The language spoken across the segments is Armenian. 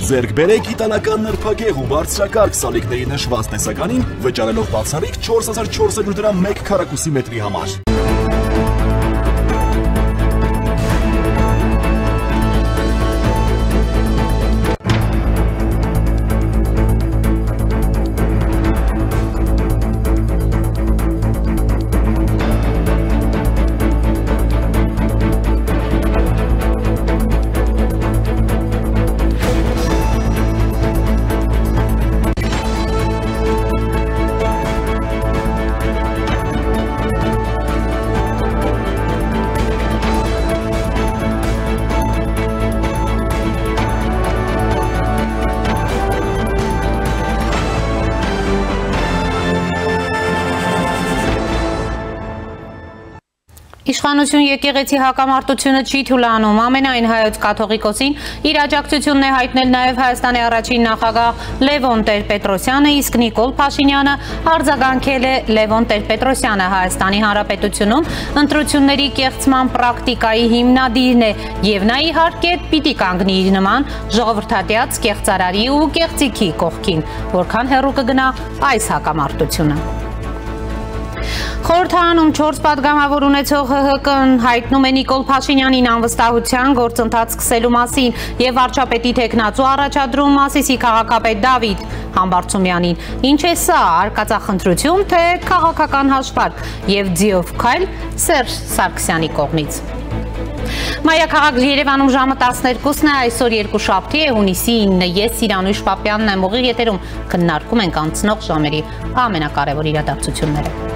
Ձեռք բերեք իտալական նրբագեղ ու բարձրակարգ սալիկների նշված տեսականին, վճարելով բացառիկ 4400 դրամ 1 քառակուսի մետրի համար։ Իշխանություն եկեղեցի հակամարտությունը չի թույլատնում, ամենայն հայոց կաթողիկոսին իր աջակցությունն է հայտնել նաև Հայաստանի առաջին նախագահ Լևոն Տեր-Պետրոսյանը, իսկ Նիկոլ Փաշինյանը արձագանքել է Լևոն Տեր-Պետրոսյանը Հայաստանի Հանրապետությունում ընտրությունների կեղծման պրակտիկայի հիմնադիրն է եւ նա իհարկե պիտի կանգնի իր նման ժողովրդատյաց կեղծարարի ու կեղծիքի կողքին, որքան հեռու կգնա այս հակամարտությունը։ Խորհրդարանում 4 պատգամավոր ունեցող ՀՀԿ-ն հայտնում է Նիկոլ Փաշինյանին անվստահության գործընթաց սկսելու մասին եւ վարչապետի թեկնածու առաջադրում Մասիսի քաղաքապետ Դավիթ Համբարձումյանին։ Ինչ է սա, արկածախնդրություն, թե քաղաքական հաշվարկ եւ ձիով քայլ Սերժ Սարգսյանի կողմից։ Մայրաքաղաք Երևանում ժամը 12-ն է, այսօր երկուշաբթի է, հունիսի 9-ը, ես Սիրանույշ Պապյանն եմ, ուղիղ եթերում քննարկում ենք անցնող ժամերի ամենակարևոր իրադարձությունները։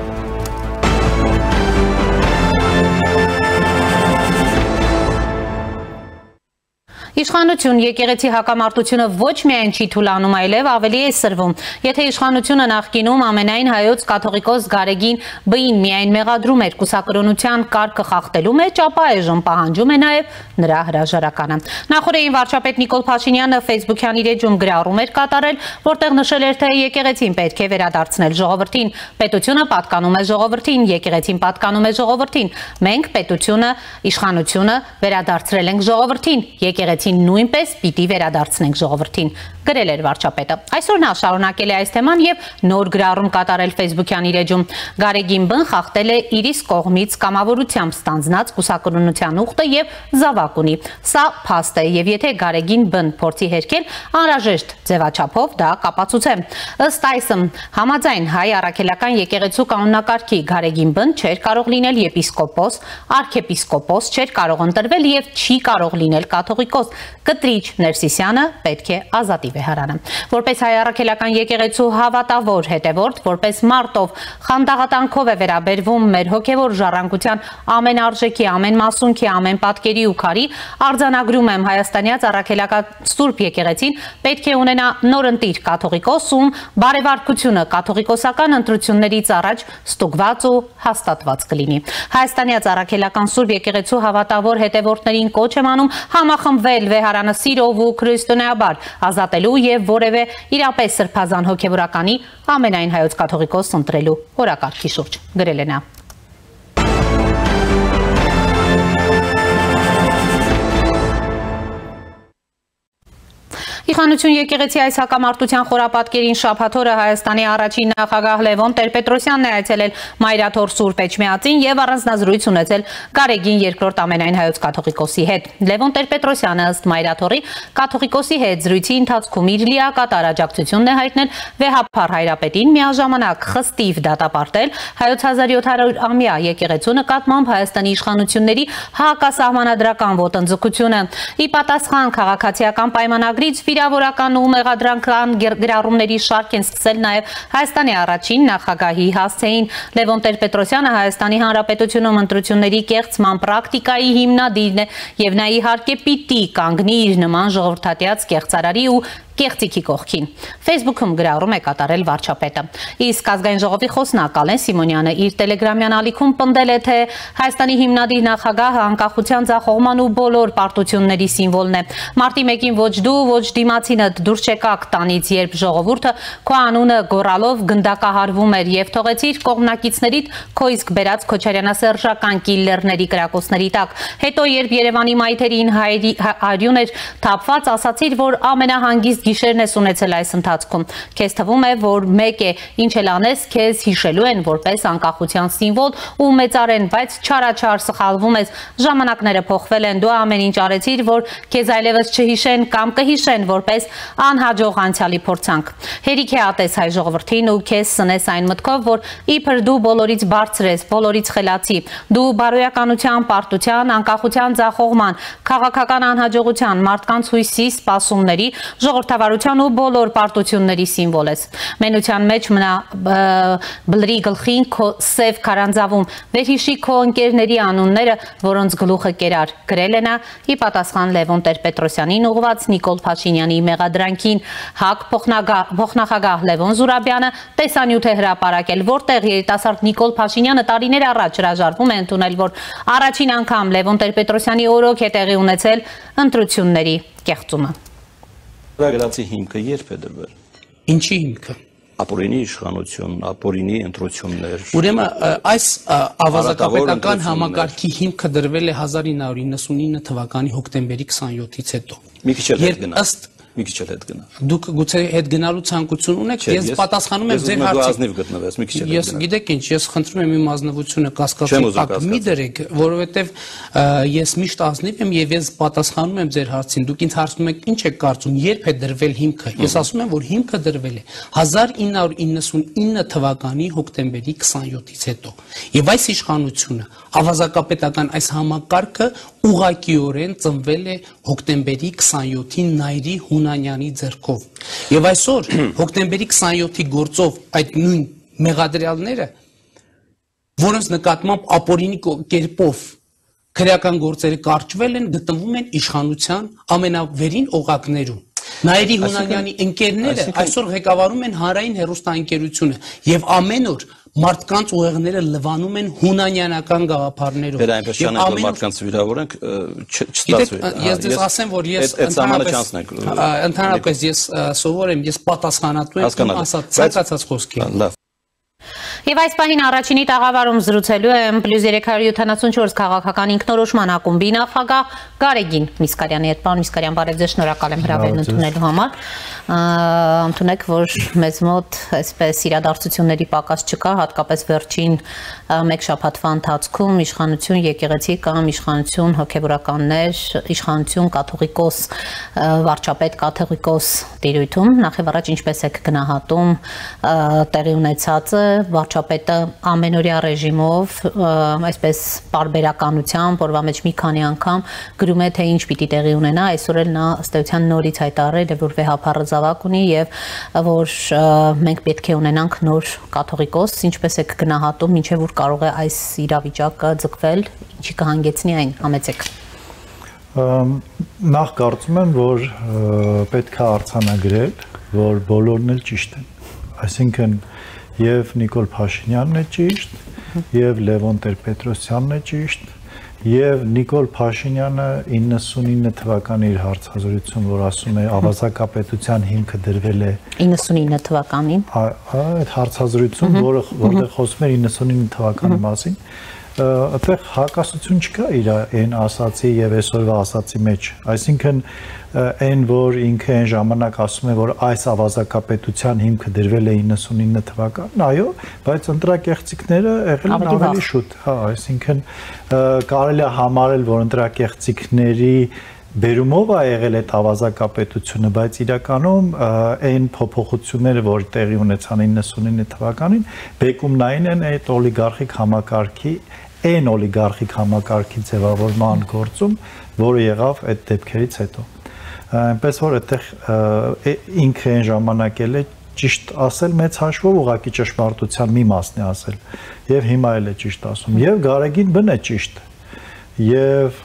Իշխանություն եկեղեցի հակամարտությունը ոչ միայն չի թույլատնում, այլև ավելի է սրվում։ Եթե իշխանությունը նախկինում ամենայն հայոց կաթողիկոս Գարեգին Բ-ին միայն մեղադրում էր կուսակրոնության կարգը խախտելու մեջ, ապա այժմ պահանջում է նաև նրա հրաժարականը։ Նախորդին վարչապետ Նիկոլ Փաշինյանը Facebook-յան իր էջում գրառում էր կատարել, որտեղ նշել էր, թե եկեղեցին պետք է վերադարձնել ժողովրդին։ Պետությունը պատկանում է ժողովրդին, եկեղեցին պատկանում է ժողովրդին։ Մենք պետությունը, իշխանությունը վերադարձրել ենք ժողովրդին, եկեղեցին նույնպես պիտի վերադարձնենք ժողովրդին, գրել էր վարչապետը։ Այսօր նա շարունակել է այս թեման եւ նոր գրառում կատարել Facebook-յան իր էջում։ Գարեգին Բ-ն խախտել է իրիս կողմից կամավորությամբ ստանձնած կուսակրոնության ուխտը եւ զավակ ունի։ Սա փաստ է եւ եթե Գարեգին Բ-ն փորձի հերքել, անհրաժեշտ ձևաչափով դա կապացուցե։ Ըստ այսմ, համաձայն հայ առաքելական եկեղեցու կանոնակարգի Գարեգին Բ-ն չէր կարող լինել եպիսկոպոս, արքեպիսկոպոս չէր կարող ընտրվել եւ չի կարող լինել կաթողիկոս։ Կտրիչ Ներսիսյանը պետք է ազատի վեհարանը։ Որպես հայ առաքելական եկեղեցու հավատավոր հետևորդ, որպես մարտով խանդաղատանքով է վերաբերվում մեր հոգևոր ժառանգության ամեն արժեքի, ամեն մասունքի, ամեն պատկերի ու քարի, արձանագրում եմ Հայաստանյաց առաքելական Սուրբ եկեղեցին պետք է ունենա նորընտիր կաթողիկոս, ում բարեվարկությունը կաթողիկոսական ընտրություններից առաջ ստուգված ու հաստատված կլինի։ Հայաստանյաց առաքելական Սուրբ եկեղեցու հավատավոր հետևորդներին կոչ եմ անում համախմբվել վեհարանը սիրով ու քրիստոնեաբար ազատելու եւ որևէ իրապես սրբազան հոգեվորականի ամենայն հայոց կաթողիկոս ընտրելու օրակարգի շուրջ, գրել է նա։ Իշխանություն եկեղեցի այս հակամարտության խորապատկերին շաբաթ օրը Հայաստանի առաջին նախագահ Լևոն Տեր-Պետրոսյանն է այցելել Մայրաթոր Սուրբ Էջմիածին եւ առանձնազրույց ունեցել Գարեգին II ամենայն հայոց կաթողիկոսի հետ։ Լևոն Տեր-Պետրոսյանը ըստ Մայրաթորի կաթողիկոսի հետ զրույցի ընթացքում իր լիակատար աջակցությունն է հայտնել վեհափառ հայրապետին միաժամանակ խստիվ դատապարտել հայոց 1700-ամյա եկեղեցու նկատմամբ Հայաստանի իշխանությունների հակասահմանադրական ոտնձգությունը։ Ի պատասխան քաղաքացիական պայմանագրից վիրավորական ու մեղադրանքան գրառումների շարք են սկսել նաև Հայաստանի առաջին նախագահի հասցեին։ Լևոն Տեր-Պետրոսյանը Հայաստանի Հանրապետությունում ընտրությունների կեղծման պրակտիկայի հիմնադիրն է եւ նա իհարկե պիտի կանգնի իր նման ժողովրդատյաց կեղծարարի ու կեղծիքի կողքին։ Facebook-ում գրառում է կատարել վարչապետը։ Իսկ ազգային ժողովի խոսնակ Ալեն Սիմոնյանը իր տելեգրամյան ալիքում պնդել է, թե Հայաստանի հիմնադիր նախագահը անկախության ձախողման ու բոլոր պարտությունների սիմվոլն է։ Մարտի 1-ին ոչ դու, ոչ դիմացինդ դուրս չեկաք տանից, երբ ժողովուրդը քո անունը գոռալով գնդակահարվում էր եւ թողեցիր կողմնակիցներիդ քո իսկ բերած քոչարյանասերժական կիլլերների կրակոցների տակ։ Հետո երբ Երևանի մայթերին հարյուն էր թափված, ասացիր, որ ամենահանգիստ գիշերն ես ունեցել այս ընթացքում։ Քեզ թվում է, որ մեկ է, ինչ էլ անես, քեզ հիշելու են որպես անկախության սիմվոլ ու մեծարեն, բայց չարաչար սխալվում ես, ժամանակները փոխվել են, դու ամեն ինչ արեցիր, որ քեզ այլևս չհիշեն կամ կհիշեն որպես անհաջող անցյալի փորձանք։ Հերիք է ատես հայ ժողովրդին ու քեզ սնես այն մտքով, որ իբր դու բոլորից բարձր ես, բոլորից խելացի, դու բարոյականության, պարտության, անկախության ձախողման, քաղաքական անհաջողության, մարդկանց հույսի, սպասումների, ժողովրդավարության ու բոլոր պարտությունների սիմվոլ ես։ Մենության մեջ մնա բլրի գլխին քո սև քարանձավում, վերհիշի քո ընկերների անունները, որոնց գլուխը կերար, գրել է նա ի պատասխան Լևոն Տեր-Պետրոսյանին ուղղված Նիկոլ Փաշինյանի մեղադրանքին։ ՀԱԿ փոխնախագահ Լևոն Զուրաբյանը տեսանյութ է հրապարակել, որտեղ երիտասարդ Նիկոլ Փաշինյանը տարիներ առաջ հրաժարվում է ընդունել, որ առաջին անգամ Լևոն Տեր-Պետրոսյանի օրոք է տեղի ունեցել ընտրությունների կեղծումը։ Գրացի հիմքը երբ է դրվել։ Ինչի հիմքը։ Ապօրինի իշխանություն, ապօրինի ընտրություններ։ Ուրեմն այս ավազակապետական համակարգի հիմքը դրվել է 1999 թվականի հոկտեմբերի 27-ից հետո։ Մի քիչ էլ հետ գնա։ Մի քիչ էլ հետ գնա։ Դուք գուցե հետ գնալու ցանկություն ունեք, ես պատասխանում եմ ձեր հարցին։ Ազնիվ գտնվես, մի քիչ էլ։ Ես գիտեք ինչ, ես խնդրում եմ իմ ազնվությունը կասկածի տակ մի դրեք, որովհետև ես միշտ ազնիվ եմ եւ ես պատասխանում եմ ձեր հարցին։ Դուք ինձ հարցնում եք ինչ եք կարծում, երբ է դրվել հիմքը։ Ես ասում եմ, որ հիմքը դրվել է 1999 թվականի հոկտեմբերի 27-ից հետո։ Եվ այս իշխանությունը, ավազակապետական այս համակարգը ուղղակիորեն ծնվել է հոկտեմբերի 27-ին Նայիրի Հունանյանի ձեռքով։ Եվ այսօր հոկտեմբերի 27-ի գործով այդ նույն մեղադրյալները, որոնց նկատմամբ ապօրինի կերպով քրեական գործերը կարճվել են, գտնվում են իշխանության ամենավերին օղակներում։ Նայիրի Հունանյանի ընկերները այսօր ղեկավարում են Հանրային հեռուստաընկերությունը եւ ամեն օր մարդկանց ուղեղները լվանում են հունանյանական գաղափարներով։ Դեր այնպես չանենք, որ մարդկանց վիրավորենք, չստացվի։ Ես դες ասեմ, որ ես ընդհանրապես ես սովոր եմ, ես պատասխանատու եմ ասած ցանկացած խոսքի։ Եվ այս պահին առաջինի տաղավարում զրուցելու եմ +374 քաղաքական ինքնորոշման ակումբի նախագահ Գարեգին Միսկարյանի հետ։ Պարոն Միսկարյան, բարև ձեզ, շնորհակալ եմ հրավերն ընդունելու համար։ Ընդունեք, որ մեզ մոտ այսպես իրադարձությունների պակաս չկա, հատկապես վերջին մեկ շաբաթվա ընթացքում իշխանություն եկեղեցի կամ իշխանություն հոգևորականներ, իշխանություն կաթողիկոս, վարչապետ կաթողիկոս տիրույթում, նախ եւ առաջ ինչպես եք գնահատում տեղի ունեցածը, վարչապետը ամենօրյա ռեժիմով, այսպես պարբերականությամբ, օրվա մեջ մի քանի անգամ գրում է, թե ինչ պիտի տեղի ունենա, այսօր էլ նա ըստ էության նորից հայտարարել է, որ վեհափառը զավակ ունի եւ որ մենք պետք է ունենանք նոր կաթողիկոս, ինչպես եք գնահատում, ինչեւ որ կարող է այս իրավիճակը ձգվել, ինչի կհանգեցնի այն, համեցեք։ Նախ կարծում եմ, որ պետք է արձանագրել, որ բոլորն էլ ճիշտ են, այսինքն եւ Նիկոլ Փաշինյանն է ճիշտ, եւ Լևոն Տեր-Պետրոսյանն է ճիշտ, եւ Նիկոլ Փաշինյանը 99 թվականի իր հարցազրույցում, որ ասում է ավազակապետության հիմքը դրվել է 99 թվականին, այդ հարցազրույցում, որտեղ խոսում էր 99 թվականի մասին, այդտեղ հակասություն չկա իր այն ասացի եւ այսօրվա ասացի մեջ, այսինքն այն որ ինքը այն ժամանակ ասում է որ այս ավազակապետության հիմքը դրվել է 99 թվականին, այո, բայց ընտրակեղծիքները եղել են ավելի շուտ, հա, այսինքն կարելի է համարել որ ընտրակեղծիքների բերումով է եղել այդ ավազակապետությունը, բայց իրականում այն փոփոխությունները, որ տեղի ունեցան 99 թվականին, բեկումնային են այդ օլիգարխիկ համակարգի, այն օլիգարխիկ համակարգի ձևավորման գործում, որը եղավ այդ դեպքերից հետո։ Այնպես որ այդտեղ ինքը այն ժամանակ էլ է ճիշտ ասել մեծ հաշվով ուղղակի ճշմարտության մի մասն է ասել եւ հիմա էլ է ճիշտ ասում եւ Գարեգին բնե ճիշտ եւ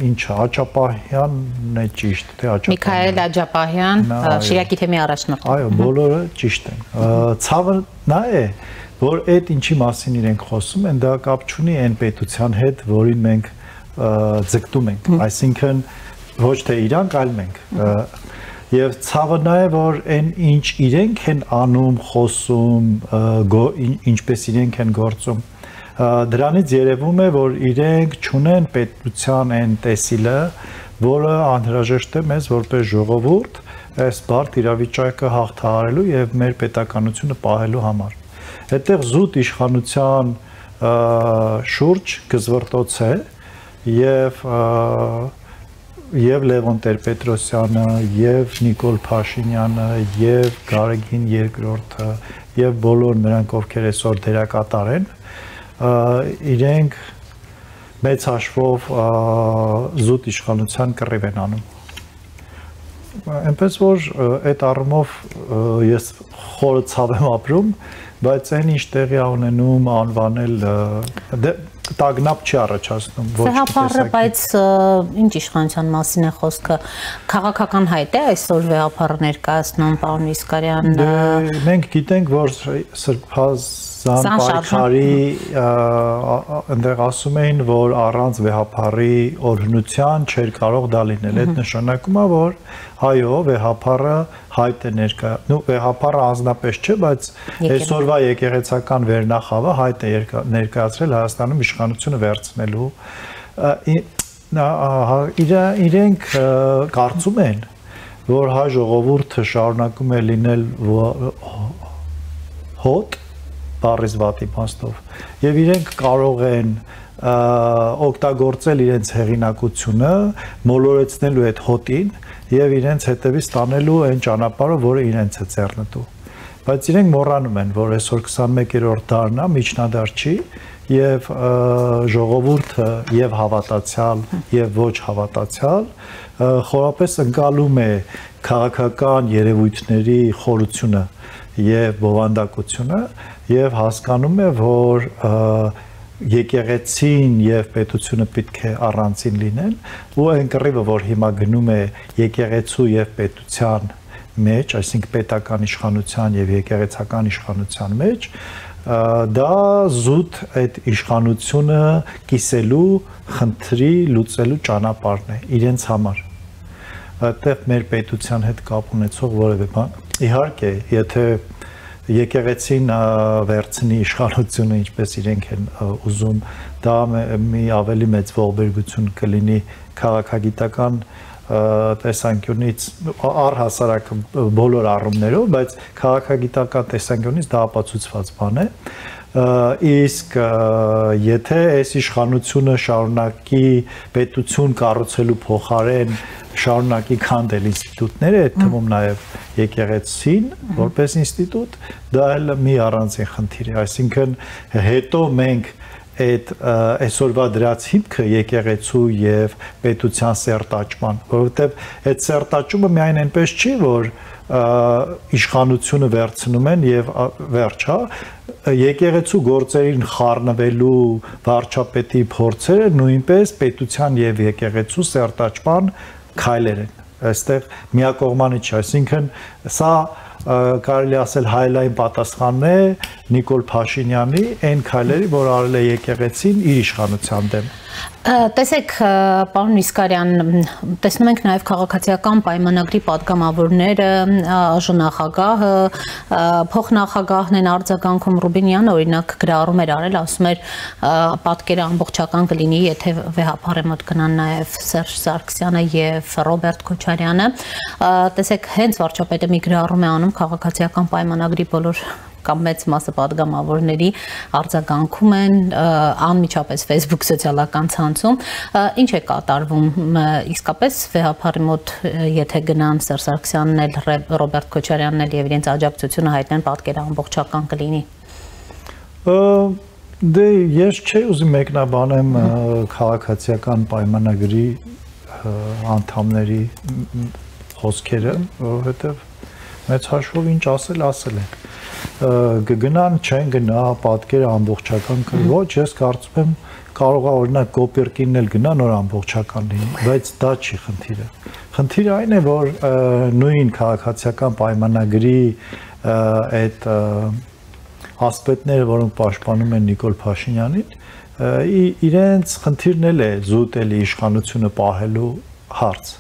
ինչ Աճապահյանն է ճիշտ, թե Աճապահյան։ Միքայել Աճապահյան, Շիրակի թեմի առաջնորդ։ Այո, բոլորը ճիշտ են։ Ցավը նա է, որ այդ ինչի մասին իրենք խոսում են, դա կապ չունի այն պետության հետ, որին մենք ձգտում ենք, այսինքն ոչ թե իրանք, այլ մենք։ Եվ ցավը նա է, որ այն ինչ իրենք են անում, խոսում, ինչպես իրենք են գործում, դրանից երևում է, որ իրենք չունեն պետության այն տեսիլը, որը անհրաժեշտ է մեզ որպես ժողովուրդ այս բարդ իրավիճակը հաղթահարելու եւ մեր պետականությունը պահելու համար։ Այդտեղ զուտ իշխանության շուրջ գզվռտոց է եւ Լևոն Տեր-Պետրոսյանը, եւ Նիկոլ Փաշինյանը, եւ Գարեգին II-ը, եւ բոլոր նրանք, ովքեր այսօր դերակատար են, իրենք մեծ հաշվով զուտ իշխանության կռիվ են անում։ Այնպես որ այդ առումով ես խորը ցավ եմ ապրում, բայց այն ինչ տեղի ունենում անվանել տագնապ չի առաջացնում ոչ տեսակի։ Բայց ինչ իշխանության մասին է խոսքը, քաղաքական հայտ է այսօր վեհապարը ներկայացնում պարոն Իսկարյան։ Մենք գիտենք, որ Սրբազան պայքարի այնտեղ ասում էին, որ առանց վեհապարի օրհնության չէր կարող դա լինել։ Այդ նշանակում է, որ այո, վեհապարը հայտ է ներկա։ Վեհապարը անձնապես չէ, բայց այսօրվա եկեղեցական վերնախավը հայտ է ներկայացրել Հայաստանում իշխանությունը վերցնելու։ Իրենք կարծում են, որ հայ ժողովուրդը շարունակում է լինել հոտ, բառից վատ իմաստով, եւ իրենք կարող են օգտագործել իրենց հեղինակությունը, մոլորեցնելու այդ հոտին եւ իրենց հետևից տանելու այն ճանապարհը, որը իրենց է ձեռնտու։ Բայց իրենք մոռանում են, որ այսօր 21-րդ դարն է, միջնադար չի, եւ ժողովուրդը եւ հավատացյալ եւ ոչ հավատացյալ խորապես ընկալում է քաղաքական երևույթների խորությունը եւ բովանդակությունը եւ հասկանում է, որ եկեղեցին եւ պետությունը պետք է առանցին լինեն ու այն կռիվը, որ հիմա գնում է եկեղեցու եւ պետության մեջ, այսինքն պետական իշխանության եւ եկեղեցական իշխանության մեջ, դա զուտ այդ իշխանությունը կիսելու, խնդրի լուծելու ճանապարհն է իրենց համար։ Այդտեղ մեր պետության հետ կապ ունեցող որևէ բան, իհարկե, եթե եկեղեցին վերցնի իշխանությունը, ինչպես իրենք են ուզում, դա մի ավելի մեծ ողբերգություն կլինի քաղաքագիտական տեսանկյունից առհասարակ բոլոր առումներով, բայց քաղաքագիտական տեսանկյունից դա ապացուցված բան է։ Իսկ եթե այս իշխանությունը շարունակի պետություն կառուցելու փոխարեն շարունակի քանդել ինստիտուտները, այդ թվում նաև եկեղեցին որպես ինստիտուտ, դա էլ մի առանձին խնդիր է, այսինքն հետո մենք այդ այսօրվա դրած հիմքը եկեղեցու եւ պետության սերտաճման, որովհետեւ այդ սերտաճումը միայն այնպես չի, որ իշխանությունը վերցնում են եւ վերջ, հա, եկեղեցու գործերին խառնվելու վարչապետի փորձերը նույնպես պետության եւ եկեղեցու սերտաճման քայլեր են։ Այստեղ միակողմանի չէ, այսինքն սա կարելի ասել հայլային պատասխանն է Նիկոլ Փաշինյանի այն քայլերի, որ արել է եկեղեցին իր իշխանության դեմ։ Տեսեք, պարոն Իսկարյան, տեսնում ենք նաև քաղաքացիական պայմանագրի պատգամավորները, ԱԺ-նախագահը, փոխնախագահն են արձագանքում Ռուբինյանը, օրինակ գրառում էր արել, ասում էր պատկերը ամբողջական կլինի, եթե վեհապարը մոտ գնան նաև Սերժ Սարգսյանը եւ Ռոբերտ Քոչարյանը։ Տեսեք, հենց վարչապետը մի գրառում է անում քաղաքացիական պայմանագրի բոլոր կամ մեծ մասը պատգամավորների արձագանքում են անմիջապես Facebook սոցիալական ցանցում, ինչ է կատարվում իսկապես վեհապարի մոտ, եթե գնան Սերժ Սարգսյանն էլ Ռոբերտ Քոչարյանն էլ եւ իրենց աջակցությունը հայտնեն, պատկերը ամբողջական կլինի։ Դե ես չէի ուզում մեկնաբանեմ քաղաքացիական պայմանագրի անդամների խոսքերը, որովհետեւ մեծ հաշվով ինչ ասել են։ Կգնան, չեն գնա, պատկերը ամբողջական կլինի։ Ոչ, ես կարծում եմ կարող է օրինակ Կոպերկինն էլ գնա նոր ամբողջական լինի, բայց դա չի խնդիրը։ Խնդիրը այն է, որ նույն քաղաքացիական պայմանագրի այդ ասպետները, որոնք պաշտպանում են Նիկոլ Փաշինյանին, իրենց խնդիրն էլ է զուտելի իշխանությունը պահելու հարց։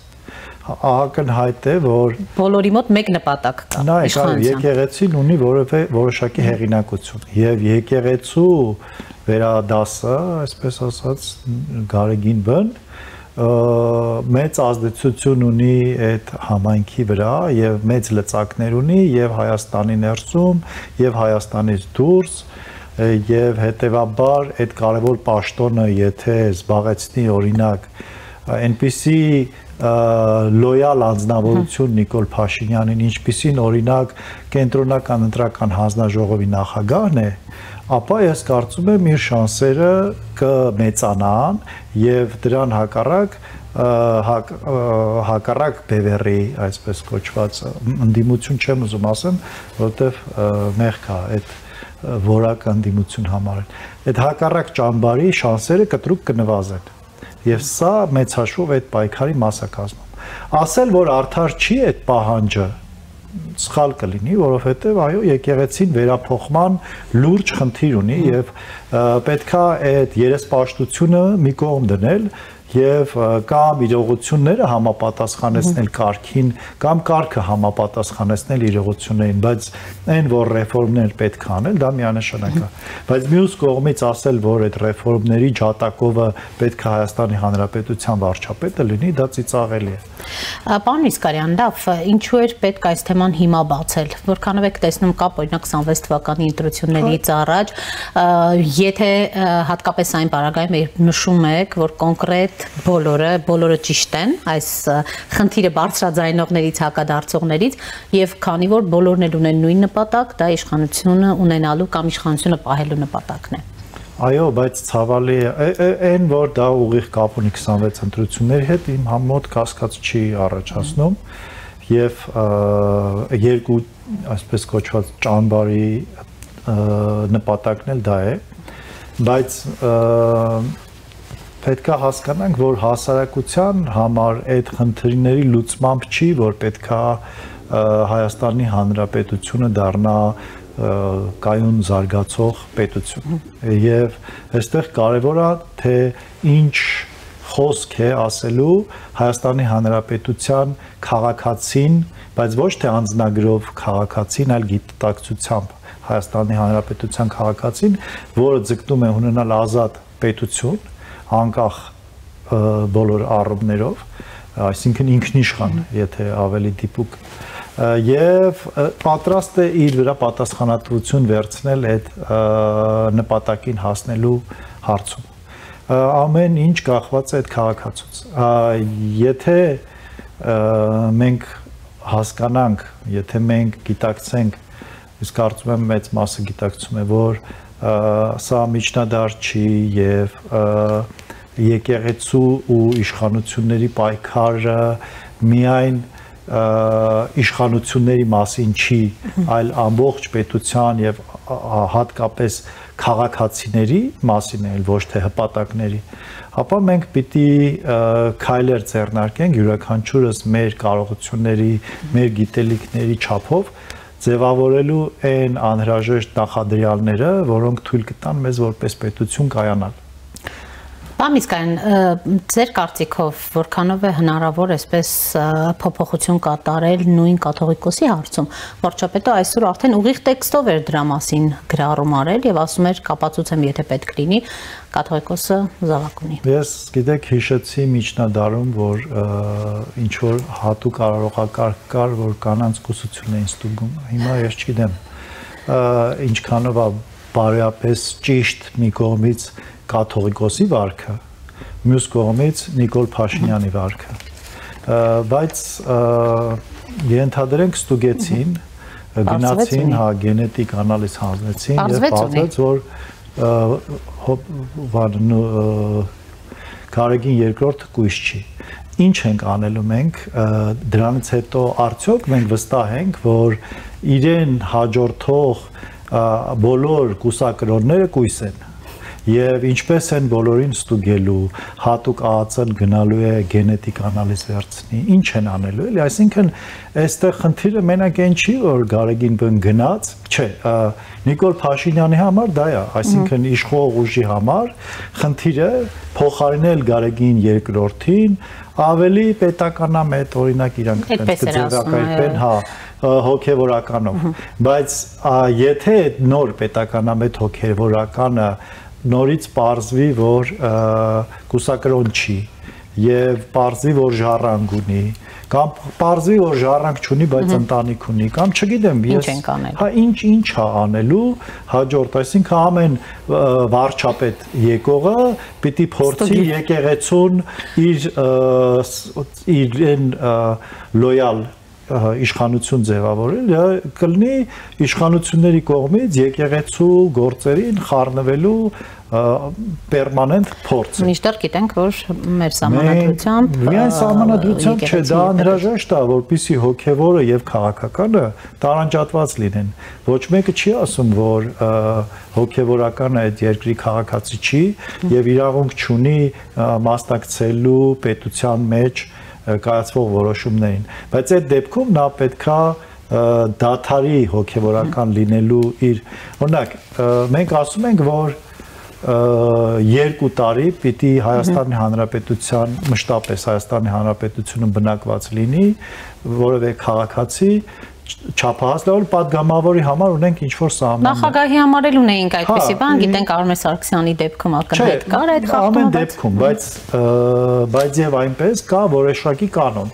Ակնհայտ է, որ բոլորի մոտ մեկ նպատակ կա։ Նայեք, եկեղեցին ունի որոշակի հեղինակություն եւ եկեղեցու վերադասը, այսպես ասած, Գարեգին բն մեծ ազդեցություն ունի այդ համայնքի վրա եւ մեծ լծակներ ունի եւ Հայաստանի ներսում եւ Հայաստանից դուրս եւ հետեւաբար այդ կարևոր պաշտոնը եթե զբաղեցնի օրինակ այնպիսի լոյալ անձնավորություն Նիկոլ Փաշինյանին, ինչպիսին օրինակ կենտրոնական ընտրական հանձնաժողովի նախագահն է, ապա ես կարծում եմ իր շանսերը կմեծանան եւ դրան հակառակ բևեռի, այսպես կոչված, ընդդիմություն չեմ ուզում ասեմ, որովհետեւ մեղք է այդ որակ ընդդիմություն համարել։ Այդ հակառակ ճամբարի շանսերը կտրուկ կնվազեն։ Եվ սա մեծ հաշվով այդ պայքարի մաս է կազմում։ Ասել, որ արդար չի այդ պահանջը, սխալ կլինի, որովհետև այո, եկեղեցին վերափոխման լուրջ խնդիր ունի եւ պետքա այդ երեսպաշտությունը մի կողմ դնել եւ կամ իրողությունները համապատասխանեցնել կարգին կամ կարգը համապատասխանեցնել իրողություններին, բայց այն որ ռեֆորմներ պետք է անել, դա միանշանակ է։ Բայց մյուս կողմից ասել, որ այդ ռեֆորմների ջատակովը պետք է Հայաստանի Հանրապետության վարչապետը լինի, դա ծիծաղելի է։ Պարոն Իսկարյան, լավ, ինչու էր պետք այս թեման հիմա բացել, որքանով եք տեսնում կապ օրինակ 26 թվականի ընտրություններից առաջ, եթե հատկապես այն պարագայում նշում եք, որ կոնկրետ բոլորը ճիշտ են այս խնդիրը բարձրաձայնողներից, հակադարձողներից եւ քանի որ բոլորն էլ ունեն նույն նպատակ, դա իշխանությունը ունենալու կամ իշխանությունը պահելու նպատակն է։ Այո, բայց ցավալի է այն, որ դա ուղիղ կապ ունի 26 ընտրությունների հետ, իմ համոտ կասկած չի առաջացնում եւ երկու այսպես կոչված ճամբարի նպատակն էլ դա է, բայց պետք է հասկանանք, որ հասարակության համար այդ խնդիրների լուծմամբ չի, որ պետք է Հայաստանի Հանրապետությունը դառնա կայուն զարգացող պետություն եւ այստեղ կարեւոր է թե ինչ խոսք է ասելու Հայաստանի Հանրապետության քաղաքացին, բայց ոչ թե անձնագրով քաղաքացին, այլ գիտակցությամբ Հայաստանի Հանրապետության քաղաքացին, որը ձգտում է ունենալ ազատ պետություն, անկախ բոլոր առումներով, այսինքն ինքնիշխան, եթե ավելի դիպուկ եւ պատրաստ է իր վրա պատասխանատվություն վերցնել այդ նպատակին հասնելու հարցում։ Ամեն ինչ կախված է այդ քաղաքացուց։ Եթե մենք հասկանանք, եթե մենք գիտակցենք, իսկ կարծում եմ մեծ մասը գիտակցում է, որ սա միջնադար չի եւ եկեղեցու ու իշխանությունների պայքարը միայն իշխանությունների մասին չի, այլ ամբողջ պետության եւ հատկապես քաղաքացիների մասին է, ոչ թե հպատակների, ապա մենք պիտի քայլեր ձեռնարկենք յուրաքանչյուրս մեր կարողությունների, մեր գիտելիքների չափով ձևավորելու այն անհրաժեշտ նախադրյալները, որոնք թույլ կտան մեզ որպես պետություն կայանալ։ Պարոն Իսկարյան, ձեր կարծիքով որքանով է հնարավոր այսպես փոփոխություն կատարել նույն կաթողիկոսի հարցում։ Վարչապետը այսօր արդեն ուղիղ տեքստով էր դրա մասին գրառում արել եւ ասում էր կապացուցեմ, եթե պետք լինի, կաթողիկոսը զավակ ունի։ Ես գիտեք հիշեցի միջնադարում, որ ինչ որ հատուկ արարողակարգ կար, որ կանանց կուսություն էին ստուգում։ Հիմա ես չգիտեմ ինչքանով է բարեապես ճիշտ մի կողմից կաթողիկոսի վարքը, մյուս կողմից Նիկոլ Փաշինյանի վարքը, բայց ենթադրենք ստուգեցին, գնացին, հա, գենետիկ անալիզ հանձնեցին եւ բացվեց, որ Գարեգին երկրորդը կույս չի։ ինչ ենք անելու մենք դրանից հետո արդյոք մենք վստահ ենք, որ իրեն հաջորդող բոլոր կուսակրոնները կույս են եւ ինչպես են բոլորին ստուգելու հատուկ ԱԱՑ-ն գնալու է գենետիկ անալիզ վերցնի ինչ են անելու էլի այսինքն այստեղ խնդիրը մենակ այն չի որ Գարեգին բն գնաց չէ Նիկոլ Փաշինյանի համար դա է այսինքն իշխող ուժի համար խնդիրը փոխարինել Գարեգին երկրորդին ավելի պետականամետ օրինակ իրանք կձևակերպեն հա հոգեվորականով բայց եթե նոր պետականամետ հոգեվորականը նորից պարզվի, որ կուսակրոն չի եւ պարզվի, որ ժառանգ ունի կամ պարզվի, որ ժառանգ չունի, բայց ընտանիք ունի կամ չգիտեմ, ես հա ինչ է անելու հաջորդ, այսինքն ամեն վարչապետ եկողը պիտի փորձի եկեղեցուն իրեն լոյալ իշխանություն ձևավորել, կլինի իշխանությունների կողմից եկեղեցու գործերին խառնվելու պերմանենտ փորձ։ Միշտեր գիտենք, որ մեր սահմանադրությամբ միայն սահմանադրությամբ չէ, դա անհրաժեշտ է, որպեսզի հոգևորը եւ քաղաքականը տարանջատված լինեն։ Ոչ մեկը չի ասում, որ հոգևորականը այդ երկրի քաղաքացի չի եւ իրավունք չունի մասնակցելու պետության մեջ կայացվող որոշումներին, բայց այդ դեպքում նա պետքա դաթարի հոգևորական լինելու իր օրինակ մենք ասում ենք որ 2 տարի պիտի Հայաստանի Հանրապետության մշտապես Հայաստանի Հանրապետությունը բնակված լինի որևէ քաղաքացի չափահասլավոր падգամավորի համար ունենք ինչ-որ սահմաններ։ Նախագահի համար էլ ունեինք այդպիսի բան, գիտենք Արմեն Սարգսյանի դեպքում ակնհայտ կար այդ խախտումը, ամեն դեպքում, բայց եւ այնպես կա որոշակի կանոն։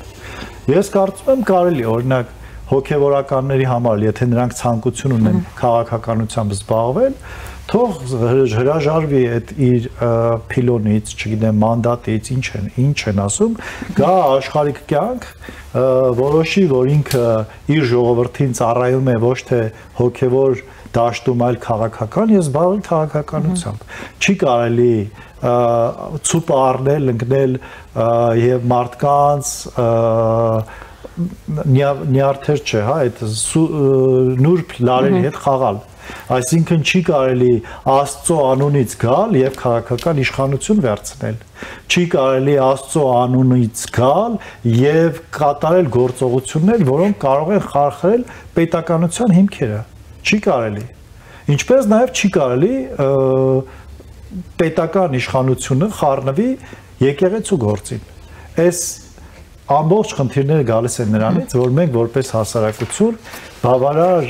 Ես կարծում եմ կարելի օրինակ հոգեվորականների համար, եթե նրանք ցանկություն ունեն քաղաքականությամբ զբաղվել, թող հրաժարվի այդ իր փիլոնից, չգիտեմ, մանդատից, ինչ են ասում, գա աշխարհիկ կյանք, որոշի, որ ինքը իր ժողովրդին ծառայում է ոչ թե հոգևոր դաշտում, այլ քաղաքական, ես զբաղվել քաղաքականությամբ։ Չի կարելի ցուպ առնել, ընկնել եւ մարդկանց նյարդեր չէ, հա, այդ նուրբ լարերի հետ խաղալ։ Այսինքն չի կարելի Աստծո անունից գալ եւ քաղաքական իշխանություն վերցնել։ Չի կարելի Աստծո անունից գալ եւ կատարել գործողություններ, որոնք կարող են խարխրել պետականության հիմքերը։ Չի կարելի։ Ինչպես նաեւ չի կարելի պետական իշխանությունը խառնվի եկեղեցու գործին։ Այս ամբողջ խնդիրները գալիս են նրանից, որ մենք որպես հասարակություն բավարար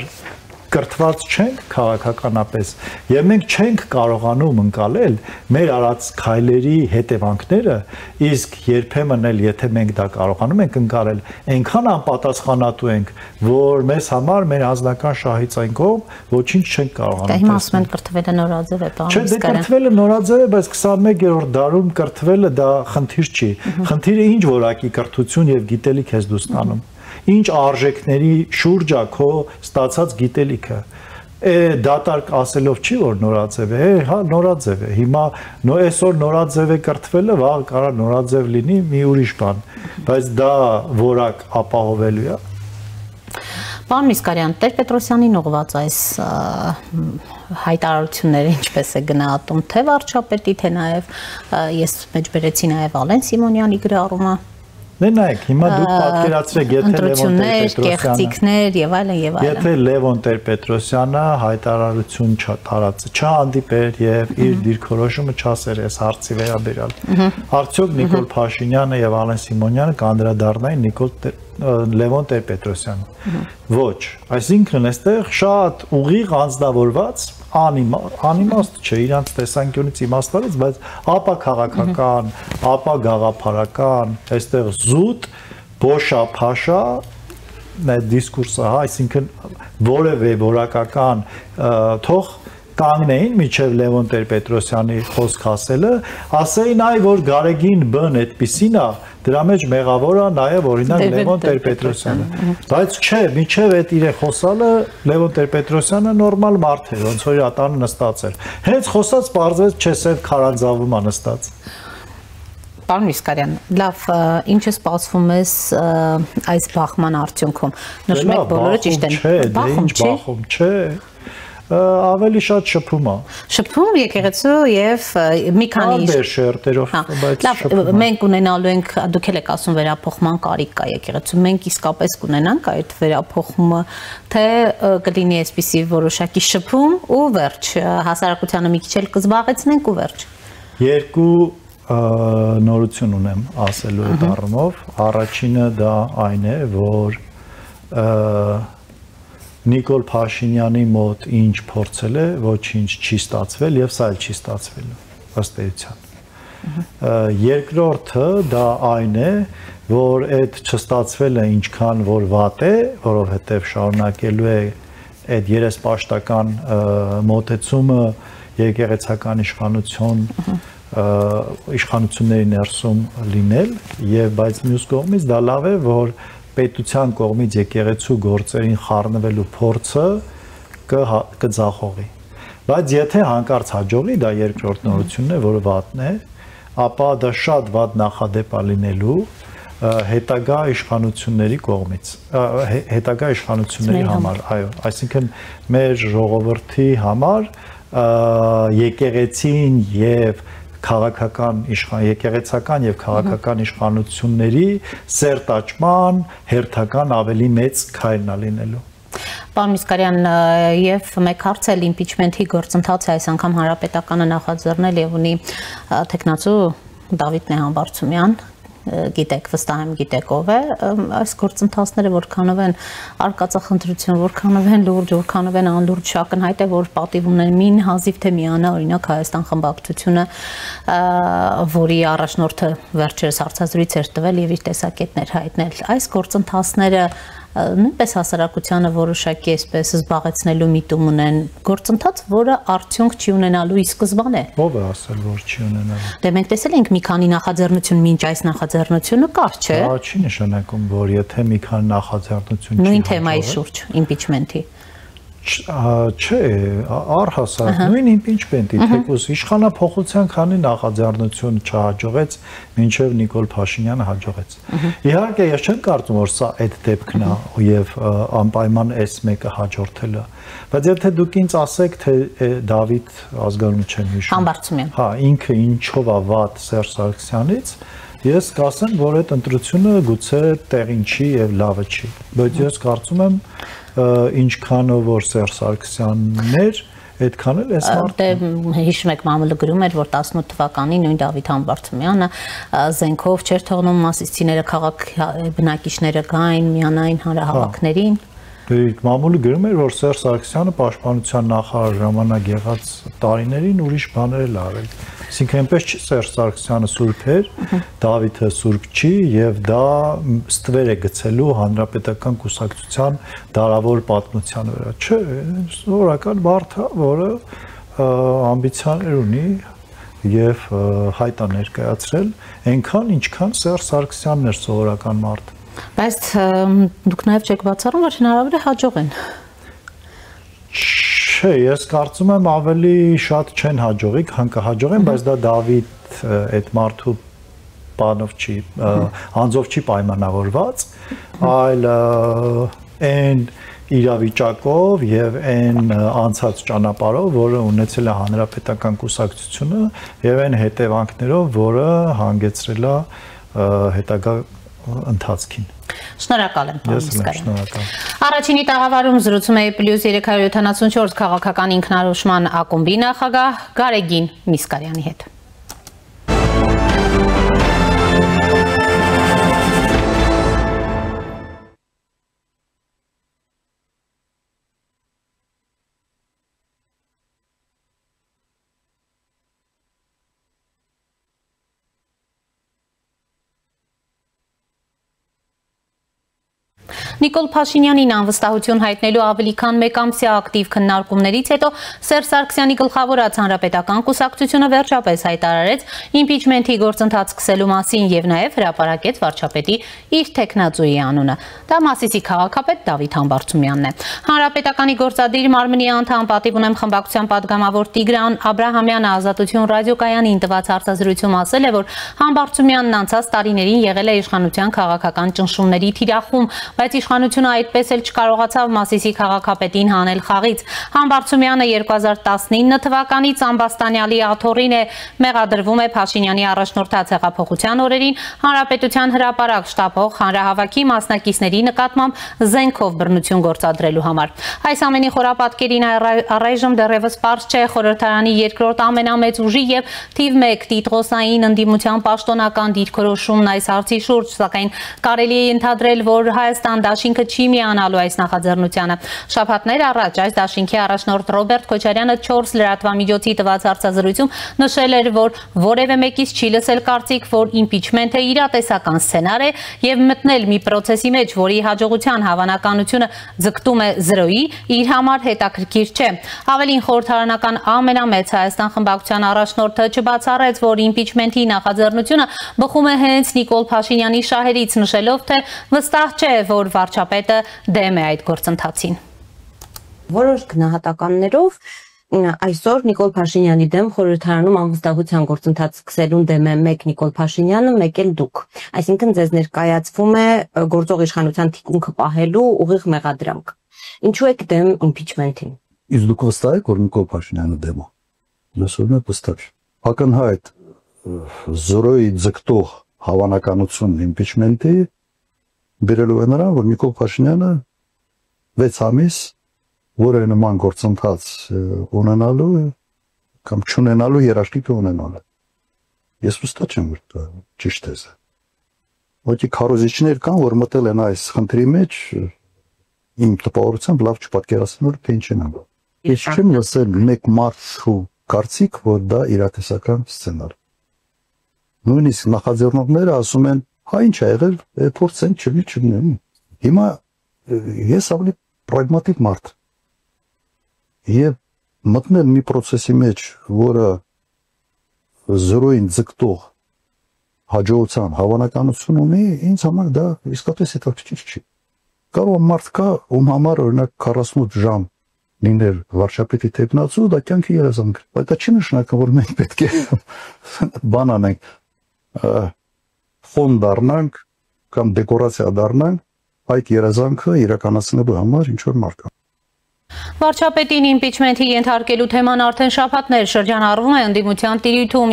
կրթված չենք քաղաքականապես եւ մենք չենք կարողանում ընկալել մեր արած քայլերի հետևանքները իսկ երբեմն էլ եթե մենք դա կարողանում ենք ընկալել այնքան անպատասխանատու ենք որ մեզ համար մեր անձնական շահից այն կողմ ոչինչ չենք կարողանում դա հիմա ասում են կրթվելը նորաձև է բան չէ կրթվելը նորաձև է բայց 21-րդ դարում կրթվելը դա խնդիր չի խնդիրը ինչ որակի կրթություն եւ գիտելիք ես դու ստանում ինչ արժեքների շուրջ է քո ստացած գիտելիքը դատարկ ասելով չի որ նորաձև է հա նորաձև է հիմա այսօր նորաձև է կրթվելը վաղ կարա նորաձև լինի մի ուրիշ բան բայց դա որակ ապահովելու է Պարոն Միսկարյան Տեր-Պետրոսյանին ուղղված այս հայտարարությունները ինչպես է գնահատում թե վարչապետի թե նաև ես մեջբերեցի նաև Ալեն Սիմոնյանի գրառումը Նայեք, հիմա դուք պատկերացրեք, եթե Լևոն Տեր-Պետրոսյանը եւ այլն եւ այլն։ Եթե Լևոն Տեր-Պետրոսյանը հայտարարություն չտարածեր եւ իր դիրքորոշումը չասեր այս հարցի վերաբերյալ, արդյոք Նիկոլ Փաշինյանը եւ Ալեն Սիմոնյանը կանդրադառնային Լևոն Տեր-Պետրոսյանը։ Ոչ, այսինքն այստեղ շատ ուղիղ անձնավորված անիմաստ չէ իրանց տեսանկյունից իմաստալից, բայց ապա քաղաքական, ապա գաղափարական, այստեղ զուտ, բոշա, փաշա դիսկուրսը, հա, այսինքն որևէ որակական թող կանգնեին միջև Լևոն Տեր-Պետրոսյանի խոսք ասելը, ասեին այ որ Գարեգին բն այդպիսին է, դրա մեջ մեղավոր է նաև օրինակ Լևոն Տեր-Պետրոսյանը։ Բայց չէ, միջև այդ իր խոսալը Լևոն Տեր-Պետրոսյանը նորմալ մարդ էր, ոնց որ իր ատանը նստած էր։ Հենց խոսած պարզվեց չէ սև քարանձավում է նստած։ Պարոն Միսկարյան, լավ, ինչ է սպասվում ես այս բախման արդյունքում։ Նշում եք բոլորը ճիշտ են։ Բախում չէ, ավելի շատ շփում է։ Շփում եկեղեցու եւ մի քանի շերտերով, բայց լավ, մենք ունենալու ենք, դուք եք ասում վերափոխման կարիք կա եկեղեցու, մենք իսկապես կունենանք այդ վերափոխումը, թե կլինի այսպիսի որոշակի շփում ու վերջ, հասարակությանը մի քիչ էլ կզբաղեցնենք ու վերջ։ Երկու նորություն ունեմ ասելու այդ առումով, առաջինը դա այն է, որ Նիկոլ Փաշինյանի մոտ ինչ փորձել է, ոչինչ չի ստացվել եւ սա էլ չի ստացվել ըստ էության։ Երկրորդը դա այն է, որ այդ չստացվելը ինչքան որ վատ է, որովհետեւ շարունակելու է այդ երեսպաշտական մոտեցումը եկեղեցական իշխանությունների ներսում լինել եւ բայց մյուս կողմից դա լավ է, որ պետության կողմից եկեղեցու գործերին խառնվելու փորձը կձախողի։ Բայց եթե հանկարծ հաջողի, դա երկրորդ նորությունն է, որը վատն է, ապա դա շատ վատ նախադեպ է լինելու հետագա իշխանությունների կողմից, հետագա իշխանությունների համար, այո, այսինքն մեր ժողովրդի համար եկեղեցին եւ եկեղեցական եւ քաղաքական իշխանությունների սերտաճման հերթական ավելի մեծ քայլն է լինելու։ Պարոն Միսկարյան, եւ մեկ հարց էլ իմպիչմենթի գործընթացը այս անգամ հանրապետականը նախաձեռնել եւ ունի տեխնացու Դավիթ Նեհամբարձումյան, գիտեք, վստահ եմ գիտեք ով է, այս գործընթացները որքանով են արկածախնդրություն, որքանով են լուրջ, որքանով են անլուրջ, ակնհայտ է, որ պատիվ ունեն մին հազիվ թե միանա օրինակ Հայաստան խմբակցությունը, որի առաջնորդը վերջերս հարցազրույց էր տվել եւ իր տեսակետներ հայտնել։ Այս գործընթացները նույնպես հասարակությանը որոշակի այսպես զբաղեցնելու միտում ունեն գործընթաց, որը արդյունք չի ունենալու ի սկզբանե։ Ով է ասել, որ չի ունենալու։ Դե մենք տեսել ենք մի քանի նախաձեռնություն, մինչ այս նախաձեռնությունը կար, չէ։ Դա չի նշանակում, որ եթե մի քանի նախաձեռնություն չի նույն թեմայի շուրջ, իմպիչմենթի։ Չէ, առհասարակ նույն իմպիչմենտի, թեկուզ իշխանափոխության քանի նախաձեռնություն չհաջողեց, մինչև Նիկոլ Փաշինյանը հաջողեց։ Իհարկե, ես չեմ կարծում, որ սա այդ դեպքն է եւ անպայման այս մեկը հաջորդելը։ Բայց եթե դուք ինձ ասեք, թե Դավիթ ազգանունը չեմ հիշում։ Համբարձումյան։ Հա, ինքը ինչով է վատ Սերժ Սարգսյանից, ես կասեմ, որ այդ ընտրությունը գուցե տեղին չի եւ լավը չի։ Բայց ես կարծում եմ ինչքանով որ Սերժ Սարգսյանն էր, այդքան էլ էս մարդը։ Դե հիշում եք մամուլը գրում էր, որ 18 թվականին նույն Դավիթ Համբարձումյանը զենքով չէր թողնում մասիստիները քաղաք բնակիչները գային միանային հանրահավաքներին։ Մամուլը գրում էր, որ Սերժ Սարգսյանը պաշտպանության նախարար ժամանակ եղած տարիներին ուրիշ բաներ էլ արել։ Այսինքն այնպես չի Սերժ Սարգսյանը սուրբ էր, Դավիթը սուրբ չի եւ դա ստվեր է գցելու հանրապետական կուսակցության դարավոր պատմության վրա։ Չէ, սովորական մարդ է, որը ամբիցիաներ ունի եւ հայտ է ներկայացրել, այնքան ինչքան Սերժ Սարգսյանն էր սովորական մարդ։ Բայց դուք նաև չեք բացառում, որ հնարավոր է հաջողեն։ Չէ, ես կարծում եմ ավելի շատ չեն հաջողի, քան կհաջողեն, բայց դա Դավիթ այդ մարդու բանով չի, անձով չի պայմանավորված, այլ այն իրավիճակով եւ այն անցած ճանապարհով, որը ունեցել է հանրապետական կուսակցությունը եւ այն հետևանքներով, որը հանգեցրել է հետագա ընթացքին։ Շնորհակալ եմ, պարոն Միսկարյան։ Շնորհակալ։ Առաջինի տաղավարում զրուցում է +374 քաղաքական ինքնորոշման ակումբի նախագահ Գարեգին Միսկարյանի հետ։ Նիկոլ Փաշինյանին անվստահություն հայտնելու ավելի քան 1 ամսյա ակտիվ քննարկումներից հետո Սերժ Սարգսյանի գլխավորած Հանրապետական կուսակցությունը վերջապես հայտարարեց իմպիչմենթի գործընթաց սկսելու մասին եւ նաեւ հրապարակեց վարչապետի իր տեխնացուի անունը։ Դա Մասիսի քաղաքապետ Դավիթ Համբարձումյանն է։ Հանրապետականի գործադիր մարմնի անդամ պատիվ ունեմ խմբակցության падգամավոր Տիգրան Աբրահամյանը Ազատություն ռադիոկայանին տված հարցազրույցում ասել է, որ Համբարձումյանն անցած տարիներին եղել է իշխանության քաղաքական ճնշումների թիրախում, բայց իշխանությունը այդպես էլ չկարողացավ Մասիսի քաղաքապետին հանել խաղից։ Համբարձումյանը 2019 թվականից Ամբաստանյալի աթոռին է մեղադրվում է Փաշինյանի առաջնորդած հեղափոխության օրերին Հանրապետության հրապարակ շտապող հանրահավաքի մասնակիցների նկատմամբ զենքով բռնություն գործադրելու համար։ Այս ամենի խորապատկերին առայժմ դեռևս պարզ չէ խորհրդարանի երկրորդ ամենամեծ ուժի եւ թիվ 1 տիտղոսային ընդդիմության պաշտոնական դիրքորոշումն այս հարցի շուրջ, սակայն կարելի է ենթադրել, որ Հայաստան դաշինքը չի միանալու այս նախաձեռնությանը։ Շաբաթներ առաջ այս դաշինքի առաջնորդ Ռոբերտ Քոչարյանը 4 լրատվամիջոցի տված հարցազրույցում նշել էր, որ որևէ մեկից չի լսել կարծիք, որ իմպիչմենթը իրատեսական սցենար է եւ մտնել մի process-ի մեջ, որի հաջողության հավանականությունը ձգտում է 0-ի, իր համար հետաքրքիր չէ։ Ավելին խորհրդարանական ամենամեծ Հայաստան խմբակցության առաջնորդը չբացառեց, որ իմպիչմենթի նախաձեռնությունը բխում է հենց Նիկոլ Փաշինյանի շահերից, նշելով, թե վստահ չէ, որ վարչապետը դեմ է այդ գործընթացին։ Որոշ գնահատականներով այսօր Նիկոլ Փաշինյանի դեմ խորհրդարանում անվստահության գործընթաց սկսելուն դեմ է մեկ Նիկոլ Փաշինյանը, մեկ էլ դուք։ Այսինքն ձեզ ներկայացվում է գործող իշխանության թիկունքը պահելու ուղիղ մեղադրանք։ Ինչու եք դեմ իմպիչմենթին։ Իսկ դուք վստահ եք, որ Նիկոլ Փաշինյանը դեմ է։ Լսում եք վստահ։ Ակնհայտ 0-ի ձգտող հավանականություն իմպիչմենթի բերելու է նրան, որ Նիկոլ Փաշինյանը 6 ամիս որը նման գործընթաց ունենալու կամ չունենալու երաշխիք ունենալու։ Ես վստահ չեմ, որ դա ճիշտ է։ Ոչի քարոզիչներ կան, որ մտել են այս խնդրի մեջ, իմ տպավորությամբ լավ չպատկերացնում, որ թե ինչ են անում։ Ես չեմ լսել մեկ մարդու կարծիք, որ դա իրատեսական սցենար։ Նույնիսկ նախաձեռնողները ասում են, հա ինչ ա եղել, փորձենք չլինի։ Հիմա ես ավելի պրագմատիկ մարդ եւ մտնել մի process-ի մեջ, որը 0-ին ձգտող հաջողության հավանականություն ունի, ինձ համար դա իսկապես հետաքրքիր չի։ Կարող մարդ կա, ում համար օրինակ 48 ժամ լիներ վարչապետի տեխնացու, դա կյանքի երազանք, բայց դա չի նշանակում, որ մենք պետք է բան անենք, ֆոն դառնանք կամ դեկորացիա դառնանք այդ երազանքը իրականացնելու համար ինչ որ մարդ կա։ Վարչապետին իմպիչմենթի ենթարկելու թեման արդեն շաբաթներ շրջանառվում է ընդդիմության տիրույթում,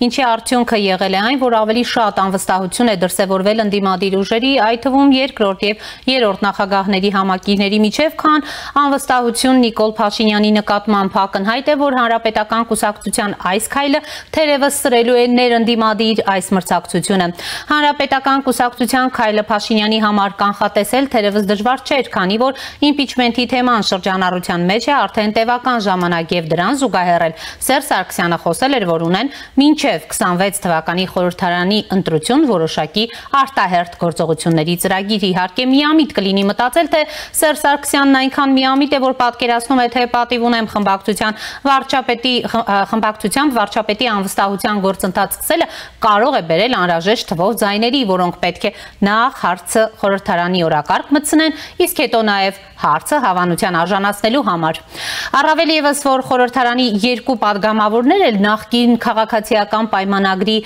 ինչի արդյունքը եղել է այն, որ ավելի շատ անվստահություն է դրսևորվել ընդդիմադիր ուժերի, այդ թվում երկրորդ եւ երրորդ նախագահների համակիրների միջև, քան անվստահություն Նիկոլ Փաշինյանի նկատմամբ ակնհայտ է, որ Հանրապետական կուսակցության այս քայլը թերևս սրելու է ներընդդիմադիր այս մրցակցությունը։ Հանրապետական կուսակցության քայլը Փաշինյանի համար կանխատեսել թերևս դժվար չէր, քանի որ իմպիչմենթի թեման շրջանառության մեջ է արդեն տևական ժամանակ եւ դրան զուգահեռել Սերժ Սարգսյանը խոսել էր, որ ունեն մինչեւ 26 թվականի խորհրդարանի ընտրություն որոշակի արտահերթ գործողությունների ծրագիր։ Իհարկե միամիտ կլինի մտածել, թե Սերժ Սարգսյանն այնքան միամիտ է, որ պատկերացնում է, թե պատիվ ունեմ խմբակցությամբ վարչապետի անվստահության գործընթաց սկսելը կարող է բերել անհրաժեշտ թվով ձայների, որոնք պետք է նախ հարցը խորհրդարանի օրակարգ մտցնեն, իսկ հետո նաեւ հարցը հավանության արժանացնելու համար։ Առավել ևս, որ խորհրդարանի երկու падգամավորներ էլ նախկին քաղաքացիական պայմանագրի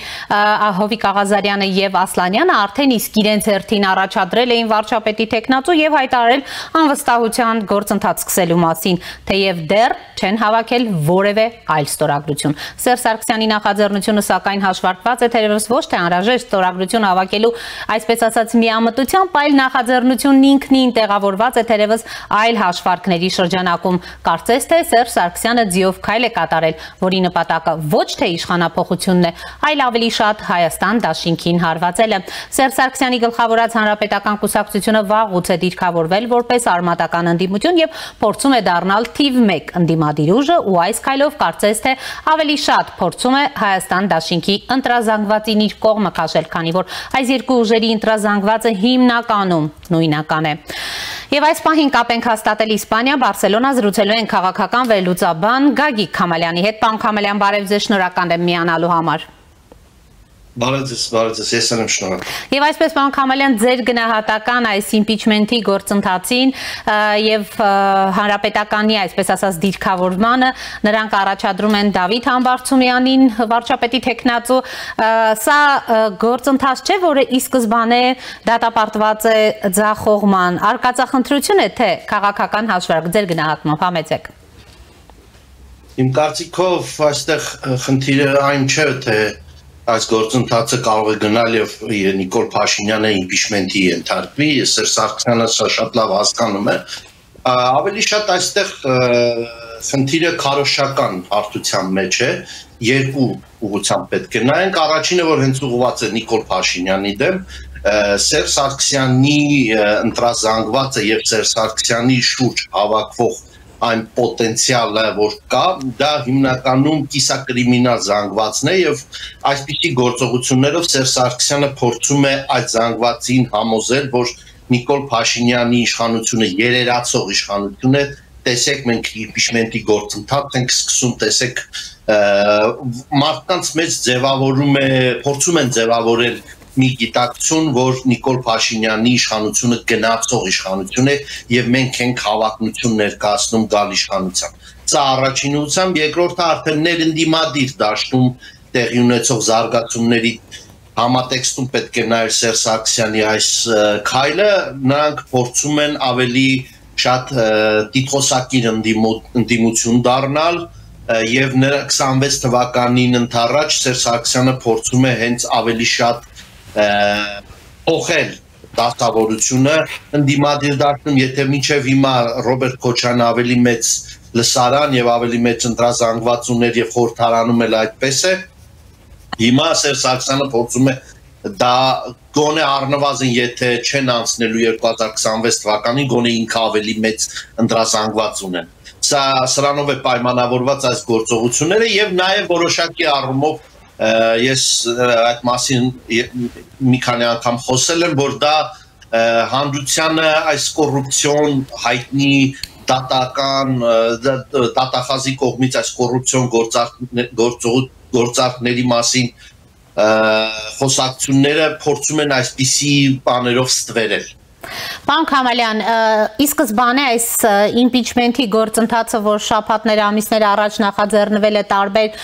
Հովիկ Աղազարյանը եւ Ասլանյանը արդեն իսկ իրենց հերթին առաջադրել էին վարչապետի տեխնացու եւ հայտարարել անվստահության գործընթաց սկսելու մասին, թեև դեռ չեն հավաքել որևէ այլ ստորագրություն։ Սերժ Սարգսյանի նախաձեռնությունը սակայն հաշվարկված է թերևս ոչ թե անհրաժեշտ ստորագրություն հավաքելու, այսպես ասած միամտությամբ, այլ նախաձեռնությունն ինքնին տեղավորված է թերևս այլ հաշվարկների շրջանակում։ Կարծես թե Սերժ Սարգսյանը ձիով քայլ է կատարել, որի նպատակը ոչ թե իշխանափոխությունն է, այլ ավելի շատ Հայաստան դաշինքին հարվածելը։ Սերժ Սարգսյանի գլխավորած Հանրապետական կուսակցությունը վաղուց է դիրքավորվել որպես արմատական ընդդիմություն եւ փորձում է դառնալ թիվ 1 ընդդիմադիր ուժը, ու այս քայլով կարծես թե ավելի շատ փորձում է Հայաստան դաշինքի ընտրազանգվածին իր կողմը քաշել, քանի որ այս երկու ուժերի ընտրազանգվածը հիմնականում նույնական է։ Եվ այս պահին կապ ենք հաստատել Իսպանիա, Բարսելոնա, զրուցելու են քաղաքական վերլուծաբան Գագիկ Քամալյանի հետ։ Պարոն Քամալյան, բարև ձեզ, շնորհակալ եմ միանալու համար։ Բարև ձեզ, ես եմ շնորհակալ։ Եվ այսպես պարոն Քամալյան, ձեր գնահատական այս իմպիչմենթի գործընթացին եւ հանրապետականի, այսպես ասած, դիրքավորմանը, նրանք առաջադրում են Դավիթ Համբարձումյանին, վարչապետի թեկնածու, սա գործընթաց չէ, որը ի սկզբանե դատապարտված է ձախողման, արկածախնդրություն է, թե քաղաքական հաշվարկ, ձեր գնահատմամբ համեցեք։ Իմ կարծիքով այստեղ խնդիրը այն չէ, թե այս գործընթացը կարող է գնալ եւ Նիկոլ Փաշինյանը իմպիչմենթի ենթարկվի, Սերժ Սարգսյանը սա շատ լավ հասկանում է, ավելի շատ այստեղ խնդիրը քարոզչական հարթության մեջ է, երկու ուղղությամբ պետք է նայենք, առաջինը որ հենց ուղղված է Նիկոլ Փաշինյանի դեմ, Սերժ Սարգսյանի ընտրազանգվածը եւ Սերժ Սարգսյանի շուրջ հավաքվող այն պոտենցիալը, որ կա, դա հիմնականում կիսակրիմինալ զանգվածն է եւ այսպիսի գործողություններով Սերժ Սարգսյանը փորձում է այդ զանգվածին համոզել, որ Նիկոլ Փաշինյանի իշխանությունը երերացող իշխանություն է, տեսեք մենք իմպիչմենթի գործընթաց ենք սկսում, տեսեք մարդկանց մեջ ձևավորում է, փորձում են ձևավորել մի գիտակցություն, որ Նիկոլ Փաշինյանի իշխանությունը գնացող իշխանություն է եւ մենք ենք հավակնություն ներկայացնում գալ իշխանության։ Սա առաջին ուղղությամբ, երկրորդը արդեն ներընդդիմադիր դաշտում տեղի ունեցող զարգացումների համատեքստում պետք է նայել Սերժ Սարգսյանի այս քայլը, նրանք փորձում են ավելի շատ տիտղոսակիր ընդդիմություն դառնալ եւ 26 թվականին ընթառաջ Սերժ Սարգսյանը փորձում է հենց ավելի շատ փոխել դասավորությունը ընդդիմադիր դաշտում, եթե մինչև հիմա Ռոբերտ Քոչարյանը ավելի մեծ լսարան եւ ավելի մեծ ընտրազանգված ուներ եւ խորհրդարանում էլ այդպես է, հիմա Սերժ Սարգսյանը փորձում է դա գոնե առնվազն եթե չեն անցնելու 2026 թվականին, գոնե ինքը ավելի մեծ ընտրազանգված ունեն։ Սրանով է պայմանավորված այս գործողությունները եւ նաեւ որոշակի առումով ես այդ մասին մի քանի անգամ խոսել եմ, որ դա հանրությանը այս կոռուպցիոն հայտնի դատախազի կողմից այս կոռուպցիոն գործարքների մասին խոսակցությունները փորձում են այսպիսի բաներով ստվերել։ Պարոն Քամալյան, ի սկզբանե այս իմպիչմենթի գործընթացը, որ շաբաթներ, ամիսներ առաջ նախաձեռնվել է տարբեր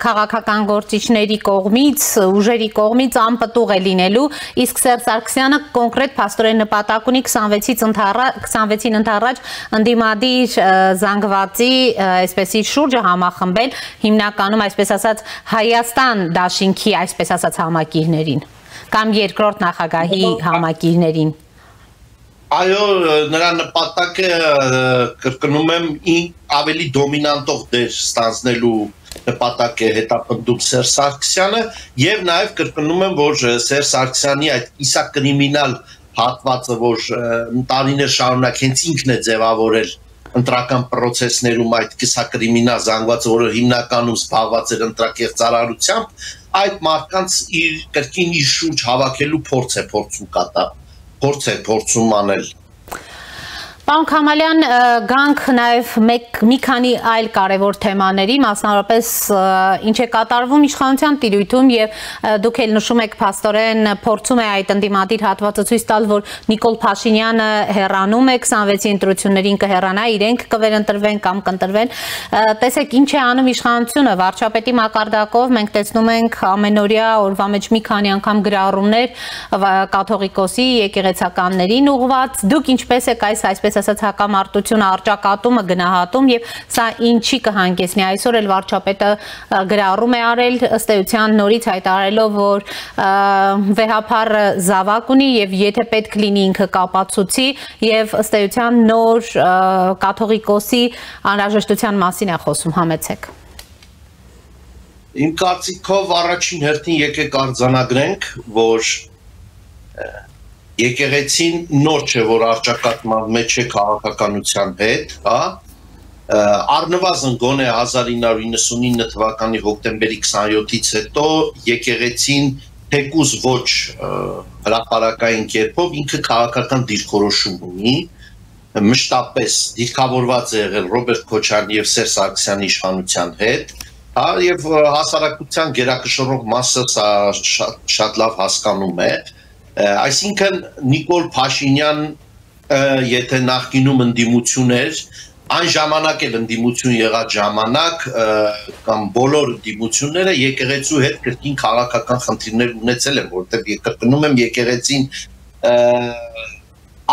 քաղաքական գործիչների կողմից, ուժերի կողմից անպտուղ է լինելու, իսկ Սերժ Սարգսյանը կոնկրետ փաստորեն նպատակ ունի 26-ին ընթառաջ ընդդիմադիր զանգվածի այսպեսի շուրջը համախմբել, հիմնականում այսպես ասած Հայաստան դաշինքի այսպես ասած համակիրներին կամ երկրորդ նախագահի համակիրներին։ Այո, նրա նպատակը կրկնում եմ ավելի դոմինանտող դեր ստանձնելու նպատակ է հետապնդում Սերժ Սարգսյանը եւ նաեւ կրկնում եմ, որ Սերժ Սարգսյանի այդ կիսակրիմինալ հատվածը, որ տարիներ շարունակ հենց ինքն է ձևավորել ընտրական process-ներում այդ կիսակրիմինալ զանգվածը, որը հիմնականում զբաղված էր ընտրակեղծարարությամբ, այդ մարդկանց իր կրկին իր շուրջ հավաքելու փորձ է փորձում անել։ Պարոն Քամալյան, գանք նաև մի քանի այլ կարևոր թեմաների, մասնավորապես ինչ է կատարվում իշխանության տիրույթում եւ դուք էլ նշում եք փաստորեն փորձում է այդ ընդդիմադիր հատվածը ցույց տալ, որ Նիկոլ Փաշինյանը հեռանում է 26-ի ընտրություններին կհեռանա, իրենք կվերընտրվեն կամ կընտրվեն։ Տեսեք ինչ է անում իշխանությունը, վարչապետի մակարդակով մենք տեսնում ենք ամենօրյա օրվա մեջ մի քանի անգամ գրառումներ կաթողիկոսի եկեղեցականներին ուղղված։ Դուք ինչպես եք այսպես ասած հակամարտությունը արճակատումը գնահատում եւ սա ինչի կհանգեցնի այսօր էլ վարչապետը գրառում է արել ըստ էության նորից հայտարարելով որ վեհապարը զավակ ունի եւ եթե պետք լինի ինքը կապացուցի եւ ըստ էության նոր կաթողիկոսի անհրաժեշտության մասին է խոսում համեցեք։ Իմ կարծիքով առաջին հերթին եկեք արձանագրենք որ եկեղեցին նոր չէ, որ արճակատման մեջ է քաղաքականության հետ, հա, առնվազն գոնե 1999 թվականի հոկտեմբերի 27-ից հետո եկեղեցին թեկուզ ոչ հրապարակային կերպով ինքը քաղաքական դիրքորոշում ունի, մշտապես դիրքավորված է եղել Ռոբերտ Քոչարյանի եւ Սերժ Սարգսյանի իշխանության հետ, եւ հասարակության գերակշռող մասը սա շատ լավ հասկանում է, այսինքն Նիկոլ Փաշինյան եթե նախկինում ընդդիմություն էր, այն ժամանակ էլ ընդդիմություն եղած ժամանակ կամ բոլոր ընդդիմությունները եկեղեցու հետ կրկին քաղաքական խնդիրներ ունեցել են, որտեղ կրկնում եմ եկեղեցին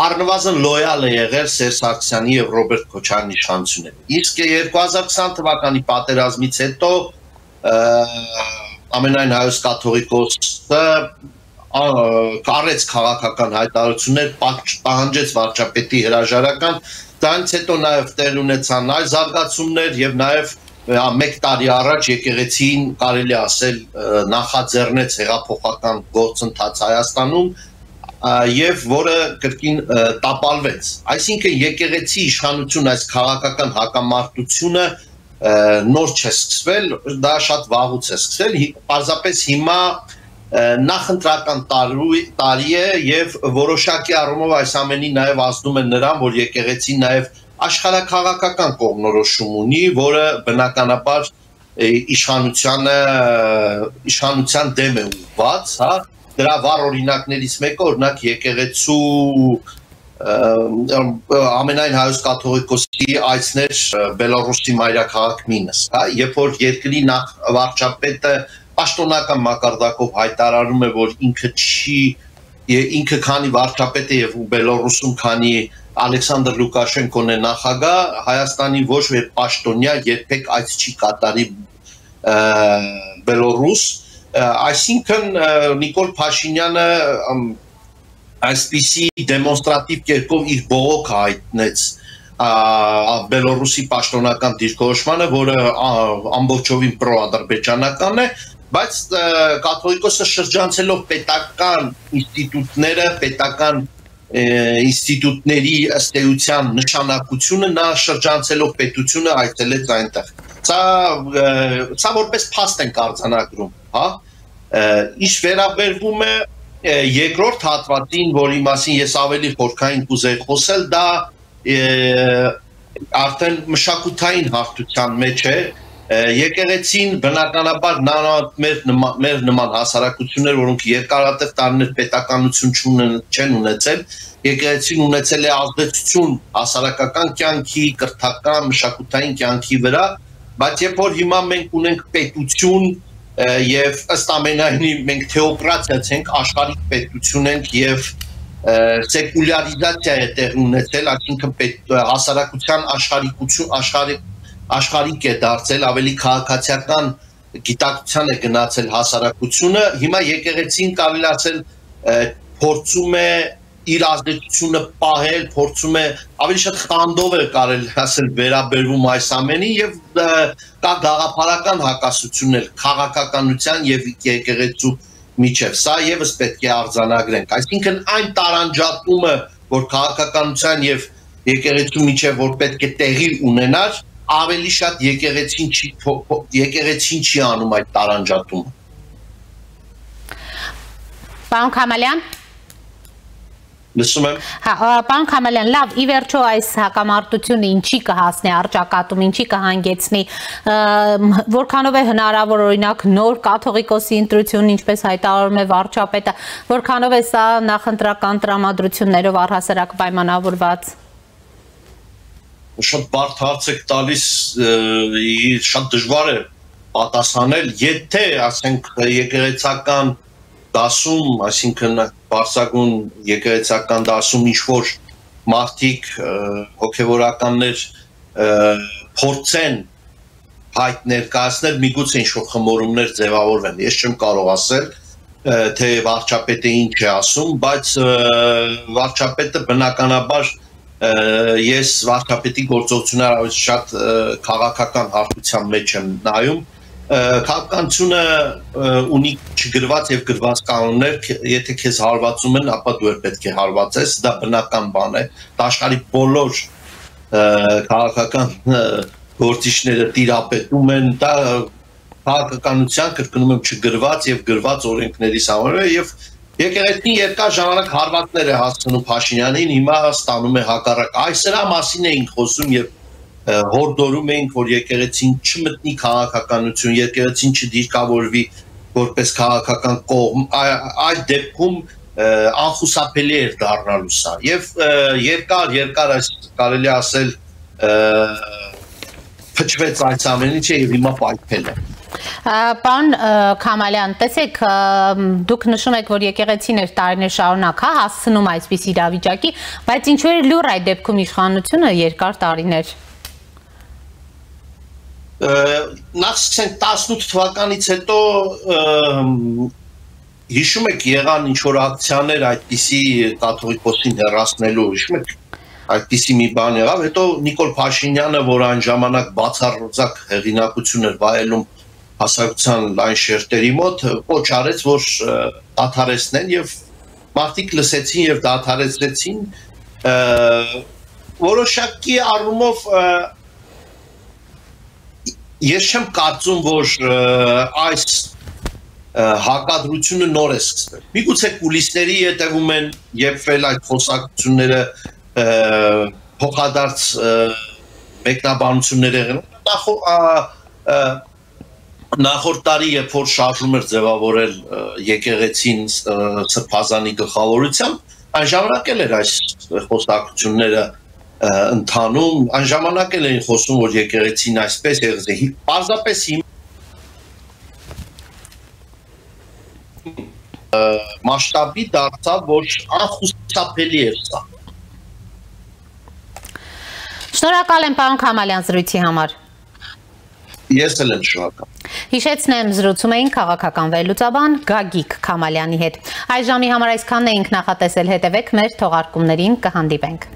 առնվազն լոյալ է եղել Սերժ Սարգսյանի եւ Ռոբերտ Քոչարյանի իշխանություններին։ Իսկ 2020 թվականի պատերազմից հետո ամենայն հայոց կաթողիկոսը կարեց քաղաքական հայտարարություններ, պահանջեց վարչապետի հրաժարական, դրանից հետո նաև տեղ ունեցան այլ զարգացումներ եւ նաև մեկ տարի առաջ եկեղեցին կարելի ասել նախաձեռնեց հեղափոխական գործընթաց Հայաստանում եւ որը կրկին տապալվեց։ Այսինքն եկեղեցի իշխանություն այս քաղաքական հակամարտությունը նոր չէ սկսվել, դա շատ վաղուց է սկսվել, պարզապես հիմա նախընտրական տարի է եւ որոշակի առումով այս ամենի նաեւ ազդում է նրան, որ եկեղեցին նաեւ աշխարհաքաղաքական կողմնորոշում ունի, որը բնականաբար իշխանության դեմ է ուղղված, հա, դրա վառ օրինակներից մեկը օրինակ եկեղեցու ամենայն հայոց կաթողիկոսի այցներ Բելարուսի մայրաքաղաք Մինսկ, հա, երբ որ երկրի նախ վարչապետը պաշտոնական մակարդակով հայտարարում է, որ ինքը քանի վարչապետ է եւ Բելարուսում քանի Ալեքսանդր Լուկաշենկոն է նախագահ, Հայաստանի ոչ մի պաշտոնյա երբեք այց չի կատարի Բելարուս, այսինքն Նիկոլ Փաշինյանը այսպիսի դեմոնստրատիվ կերպով իր բողոքը հայտնեց Բելարուսի պաշտոնական դիրքորոշմանը, որը ամբողջովին պրոադրբեջանական է, բայց կաթողիկոսը շրջանցելով պետական ինստիտուտները, պետական ինստիտուտների ըստ էության նշանակությունը, նա շրջանցելով պետությունը այցելեց այնտեղ։ Սա որպես փաստ են արձանագրում, հա։ Ինչ վերաբերվում է երկրորդ հատվածին, որի մասին ես ավելի խորքային կուզեի խոսել, դա արդեն մշակութային հարթության մեջ է, եկեղեցին բնականաբար մեր նման հասարակություններ, որոնք երկարատև տարիներ պետականություն չեն ունեցել, եկեղեցին ունեցել է ազդեցություն հասարակական կյանքի, կրթական, մշակութային կյանքի վրա, բայց երբ որ հիմա մենք ունենք պետություն եւ ըստ ամենայնի մենք թեոկրատիա ենք, աշխարհիկ պետություն ենք եւ սեկուլարիզացիա է տեղ ունեցել, այսինքն հասարակության աշխարհիկ է դարձել, ավելի քաղաքացիական գիտակցության է գնացել հասարակությունը, հիմա եկեղեցին կարելի ասել փորձում է իր ազդեցությունը պահել, փորձում է ավելի շատ խանդով է կարելի ասել վերաբերվում այս ամենին եւ կա գաղափարական հակասություններ քաղաքականության եւ եկեղեցու միջև, սա եւս պետք է արձանագրենք, այսինքն այն տարանջատումը, որ քաղաքականության եւ եկեղեցու միջև որ պետք է տեղի ունենար, ավելի շատ եկեղեցին չի անում այդ տարանջատումը։ Պարոն Քամալյան, լսում եմ։ Հա, պարոն Քամալյան, լավ, ի վերջո այս հակամարտությունը ինչի կհասնի առճակատում, ինչի կհանգեցնի, որքանով է հնարավոր օրինակ նոր կաթողիկոսի ընտրություն, ինչպես հայտարարում է վարչապետը, որքանով է սա նախընտրական տրամադրություններով առհասարակ պայմանավորված։ Շատ բարդ հարց եք տալիս, շատ դժվար է պատասխանել, եթե ասենք եկեղեցական դասում, այսինքն բարձրագույն եկեղեցական դասում ինչ-որ մարդիկ հոգևորականներ փորձեն հայտ ներկայացնել, միգուցե ինչ-որ խմորումներ ձևավորվեն, ես չեմ կարող ասել, թե վարչապետը ինչ է ասում, բայց վարչապետը բնականաբար ես վարչապետի գործողությունները շատ քաղաքական հարթության մեջ եմ նայում, քաղաքականությունը ունի չգրված եւ գրված կանոններ, եթե քեզ հարվածում են, ապա դու պետք է հարվածես, դա բնական բան է, դա աշխարհի բոլոր քաղաքական գործիչները տիրապետում են, դա քաղաքականության կրկնում եմ չգրված եւ գրված օրենքների համարը եւ եկեղեցին երկար ժամանակ հարվածներ է հասցնում Փաշինյանին, հիմա ստանում է հակառակ։ Այս սրա մասին էինք խոսում եւ հորդորում էինք, որ եկեղեցին չմտնի քաղաքականություն, եկեղեցին չդիրքավորվի որպես քաղաքական կողմ, այդ դեպքում անխուսափելի էր դառնալու սա։ Եվ երկար այս կարելի ասել փչվեց այս ամեն ինչը եւ հիմա պայթել է։ Պարոն Քամալյան, տեսեք, դուք նշում եք, որ եկեղեցին էր տարիներ շարունակ հասցնում այսպես իրավիճակի, բայց ինչու էր լուր այդ դեպքում իշխանությունը երկար տարիներ։ Նախ 18 թվականից հետո հիշում եք եղան ինչ-որ ակցիաներ այդպիսի կաթողիկոսին հեռացնելու, հիշում եք այդպիսի մի բան եղավ, հետո Նիկոլ Փաշինյանը, որ այն ժամանակ բացառիկ հեղինակություն էր վայելում հասարակության լայն շերտերի մոտ, կոչ արեց, որ դադարեցնեն եւ մարդիկ լսեցին եւ դադարեցրեցին, որոշակի առումով ես չեմ կարծում, որ այս հակադրությունը նոր է սկսվել։ Միգուցե կուլիսների հետևում են եւ էլ այդ խոսակցությունները փոխադարձ մեկնաբանություններ եղել։ Նախորդ տարի, երբ որ շարժում էր ձևավորել եկեղեցին Սրբազանի գլխավորությամբ, այն ժամանակ էլ էր այս խոսակցությունները ընթանում, այն ժամանակ էլ էին խոսում, որ եկեղեցին այսպես եղել է։ Պարզապես մասշտաբի դարձավ, որ անխուսափելի էր սա։ Շնորհակալ եմ պարոն Քամալյան զրույցի համար։ Ես էլ եմ շնորհակալ։ Հիշեցնեմ, զրուցում էինք քաղաքական վերլուծաբան Գագիկ Քամալյանի հետ։ Այս ժամի համար այսքանն էինք նախատեսել, հետևեք մեր թողարկումներին, կհանդիպենք։